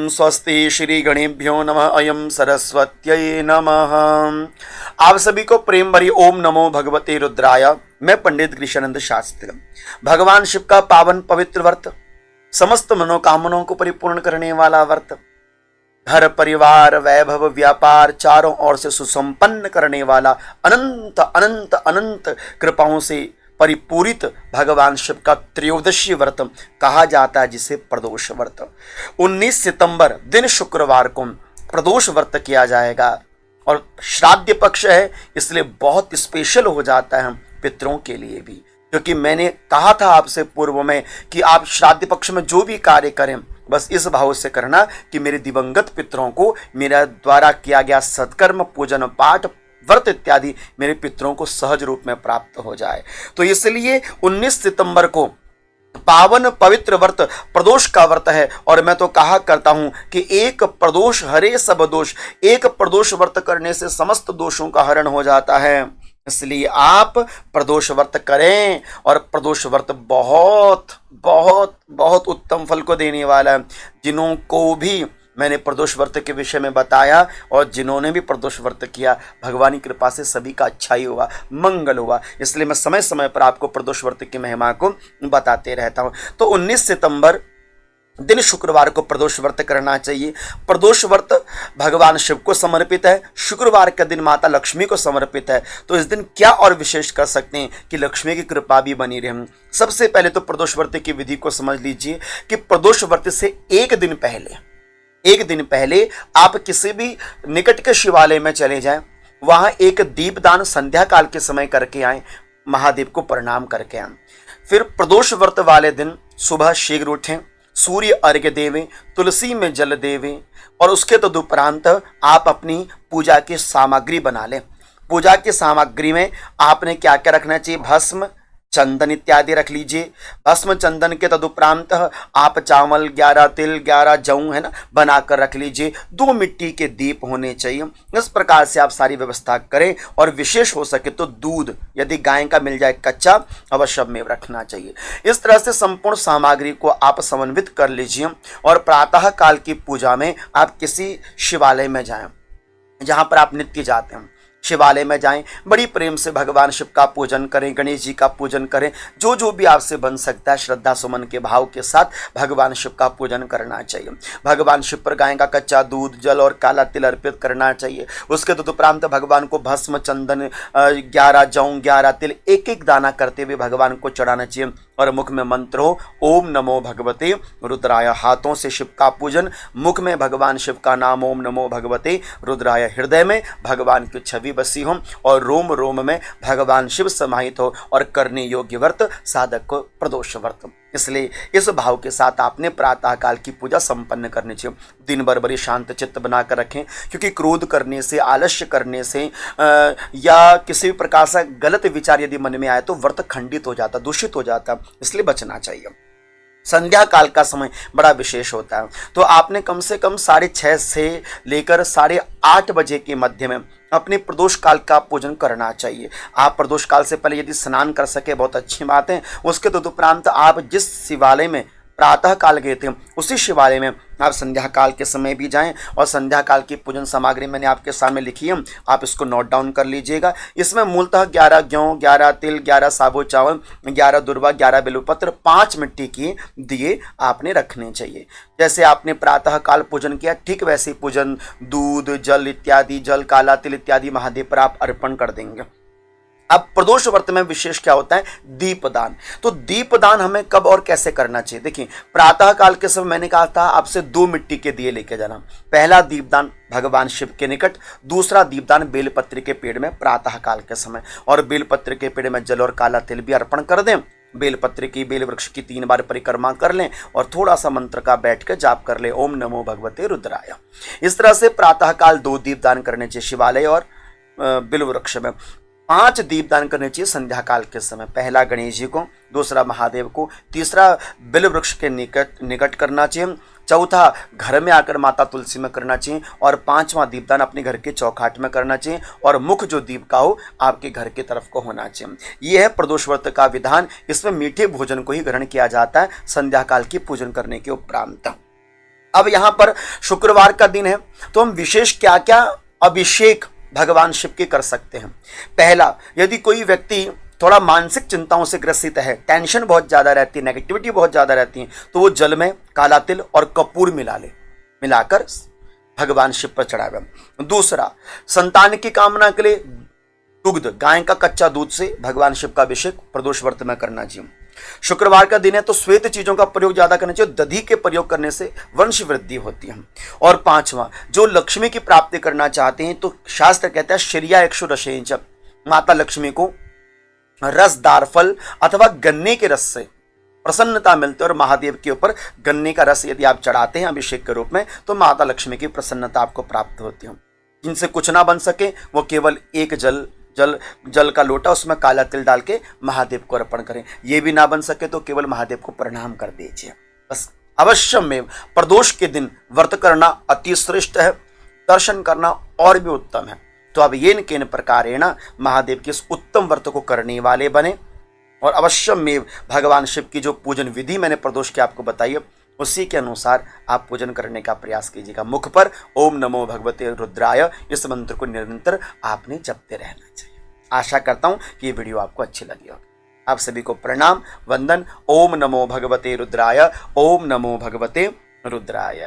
स्वस्ति श्री गणेभ्यो नमः। अयं सरस्वत्यै नमः। आप सभी को प्रेम भरी ओम नमो भगवते रुद्राय। मैं पंडित कृष्णानंद शास्त्री। भगवान शिव का पावन पवित्र व्रत, समस्त मनोकामनाओं को परिपूर्ण करने वाला व्रत, घर परिवार वैभव व्यापार चारों ओर से सुसंपन्न करने वाला अनंत अनंत अनंत कृपाओं से परिपूरित भगवान शिव का त्रयोदशी व्रत कहा जाता है, जिसे प्रदोष व्रत। 19 सितंबर दिन शुक्रवार को प्रदोष व्रत किया जाएगा और श्राद्ध पक्ष है, इसलिए बहुत स्पेशल हो जाता है पितरों के लिए भी, क्योंकि मैंने कहा था आपसे पूर्व में कि आप श्राद्ध पक्ष में जो भी कार्य करें बस इस भाव से करना कि मेरे दिवंगत पितरों को मेरा द्वारा किया गया सत्कर्म पूजन पाठ व्रत इत्यादि मेरे पितरों को सहज रूप में प्राप्त हो जाए। तो इसलिए 19 सितंबर को पावन पवित्र व्रत प्रदोष का व्रत है। और मैं तो कहा करता हूं कि एक प्रदोष हरे सब दोष, एक प्रदोष व्रत करने से समस्त दोषों का हरण हो जाता है। इसलिए आप प्रदोष व्रत करें और प्रदोष व्रत बहुत बहुत बहुत उत्तम फल को देने वाला है। जिन्हों को भी मैंने प्रदोष व्रत के विषय में बताया और जिन्होंने भी प्रदोष व्रत किया, भगवान की कृपा से सभी का अच्छा ही हुआ, मंगल हुआ। इसलिए मैं समय समय पर आपको प्रदोष व्रत की महिमा को बताते रहता हूं। तो 19 सितंबर दिन शुक्रवार को प्रदोष व्रत करना चाहिए। प्रदोष व्रत भगवान शिव को समर्पित है, शुक्रवार का दिन माता लक्ष्मी को समर्पित है। तो इस दिन क्या और विशेष कर सकते हैं कि लक्ष्मी की कृपा भी बनी रहे। सबसे पहले तो प्रदोष व्रत की विधि को समझ लीजिए कि प्रदोष व्रत से एक दिन पहले आप किसी भी निकट के शिवालय में चले जाएं, वहां एक दीपदान संध्या काल के समय करके आए, महादेव को प्रणाम करके आए। फिर प्रदोष व्रत वाले दिन सुबह शीघ्र उठें, सूर्य अर्घ्य देवें, तुलसी में जल देवें और उसके तदुपरांत आप अपनी पूजा की सामग्री बना लें। पूजा की सामग्री में आपने क्या क्या रखना चाहिए? भस्म चंदन इत्यादि रख लीजिए। भस्म चंदन के तदुपरांत आप चावल 11 तिल 11 जौ है ना बनाकर रख लीजिए। 2 मिट्टी के दीप होने चाहिए। इस प्रकार से आप सारी व्यवस्था करें और विशेष हो सके तो दूध यदि गाय का मिल जाए कच्चा अवश्य में रखना चाहिए। इस तरह से संपूर्ण सामग्री को आप समन्वित कर लीजिए और प्रातः काल की पूजा में आप किसी शिवालय में जाएं, जहां पर आप नित्य जाते हैं। शिवालय में जाएं, बड़ी प्रेम से भगवान शिव का पूजन करें, गणेश जी का पूजन करें, जो भी आपसे बन सकता है श्रद्धा सुमन के भाव के साथ भगवान शिव का पूजन करना चाहिए। भगवान शिव पर गाय का कच्चा दूध जल और काला तिल अर्पित करना चाहिए। उसके तदुपरांत भगवान को भस्म चंदन 11 जौ 11 तिल एक एक दाना करते हुए भगवान को चढ़ाना चाहिए और मुख में मंत्र हो ओम नमो भगवते रुद्राय। हाथों से शिव का पूजन, मुख में भगवान शिव का नाम ओम नमो भगवते रुद्राय, हृदय में भगवान की छवि बसी हो और रोम रोम में भगवान शिव समाहित हो और करने योग्य व्रत साधक को प्रदोष व्रत। इसलिए इस भाव के साथ आपने प्रातः काल की पूजा संपन्न करनी चाहिए। दिन भर बड़ी शांत चित्त बनाकर रखें, क्योंकि क्रोध करने से, आलस्य करने से या किसी भी प्रकार से गलत विचार यदि मन में आए तो व्रत खंडित हो जाता, दूषित हो जाता, इसलिए बचना चाहिए। संध्या काल का समय बड़ा विशेष होता है, तो आपने कम से कम 6:30 से लेकर 8:30 बजे के मध्य में अपने प्रदोष काल का पूजन करना चाहिए। आप प्रदोष काल से पहले यदि स्नान कर सके बहुत अच्छी बात है। उसके तदुपरांत आप जिस शिवालय में प्रातः काल गए थे उसी शिवालय में आप संध्या काल के समय भी जाएं और संध्या काल की पूजन सामग्री मैंने आपके सामने लिखी है, आप इसको नोट डाउन कर लीजिएगा। इसमें मूलतः 11 गेहूँ 11 तिल 11 साबुत चावल 11 दुर्वा 11 बेलपत्र 5 मिट्टी के दिए आपने रखने चाहिए। जैसे आपने प्रातः काल पूजन किया ठीक वैसे पूजन दूध जल इत्यादि, जल काला तिल इत्यादि महादेव पर आप अर्पण कर देंगे। अब प्रदोष व्रत में विशेष क्या होता है? दीपदान। तो दीपदान हमें कब और कैसे करना चाहिए? देखिए, प्रातः काल के समय मैंने कहा था आपसे 2 मिट्टी के दिए लेके जाना। पहला दीपदान भगवान शिव के निकट, दूसरा दीपदान बेलपत्र के पेड़ में प्रातः काल के समय, और बेलपत्र के पेड़ में जल और काला तिल भी अर्पण कर दें। बेलपत्र की बेल वृक्ष की 3 बार परिक्रमा कर लें और थोड़ा सा मंत्र का बैठ कर जाप कर लें ओम नमो भगवते रुद्राय। इस तरह से प्रातः काल 2 दीपदान करने चाहिए शिवालय और बिल वृक्ष में। 5 दीपदान करने चाहिए संध्या काल के समय। पहला गणेश जी को, दूसरा महादेव को, तीसरा बिल वृक्ष के निकट करना चाहिए, चौथा घर में आकर माता तुलसी में करना चाहिए और 5वां दीपदान अपने घर के चौखाट में करना चाहिए और मुख जो दीप का हो आपके घर की तरफ को होना चाहिए। यह है प्रदोष व्रत का विधान। इसमें मीठे भोजन को ही ग्रहण किया जाता है संध्या काल की पूजन करने के उपरांत। अब यहाँ पर शुक्रवार का दिन है, तो हम विशेष क्या क्या अभिषेक भगवान शिव के कर सकते हैं। पहला, यदि कोई व्यक्ति थोड़ा मानसिक चिंताओं से ग्रसित है, टेंशन बहुत ज़्यादा रहती है, नेगेटिविटी बहुत ज़्यादा रहती है, तो वो जल में काला तिल और कपूर मिलाकर भगवान शिव पर चढ़ावे। दूसरा, संतान की कामना के लिए दुग्ध, गाय का कच्चा दूध से भगवान शिव का अभिषेक प्रदोष व्रत में करना चाहिए। शुक्रवार का दिन है, तो श्वेत चीजों का प्रयोग ज्यादा करना चाहिए। दधी के प्रयोग करने से वंश वृद्धि होती है। और पांचवा, जो लक्ष्मी की प्राप्ति करना चाहते हैं, तो शास्त्र कहता है श्रिया इक्षु रसेंच, माता लक्ष्मी को रसदार फल अथवा गन्ने के रस से प्रसन्नता मिलती है। और महादेव के ऊपर गन्ने का रस यदि आप चढ़ाते हैं अभिषेक के रूप में, तो माता लक्ष्मी की प्रसन्नता आपको प्राप्त होती है। जिनसे कुछ ना बन सके, वो केवल एक जल का लोटा, उसमें काला तिल डाल के महादेव को अर्पण करें। ये भी ना बन सके तो केवल महादेव को प्रणाम कर दीजिए। बस अवश्य में प्रदोष के दिन व्रत करना अति श्रेष्ठ है, दर्शन करना और भी उत्तम है। तो अब ये किन प्रकारेण महादेव के इस उत्तम व्रत को करने वाले बने, और अवश्य में भगवान शिव की जो पूजन विधि मैंने प्रदोष की आपको बताई है, उसी के अनुसार आप पूजन करने का प्रयास कीजिएगा। मुख पर ओम नमो भगवते रुद्राय इस मंत्र को निरंतर आपने जपते रहना चाहिए। आशा करता हूं कि ये वीडियो आपको अच्छी लगी होगी। आप सभी को प्रणाम, वंदन। ओम नमो भगवते रुद्राय, ओम नमो भगवते रुद्राय।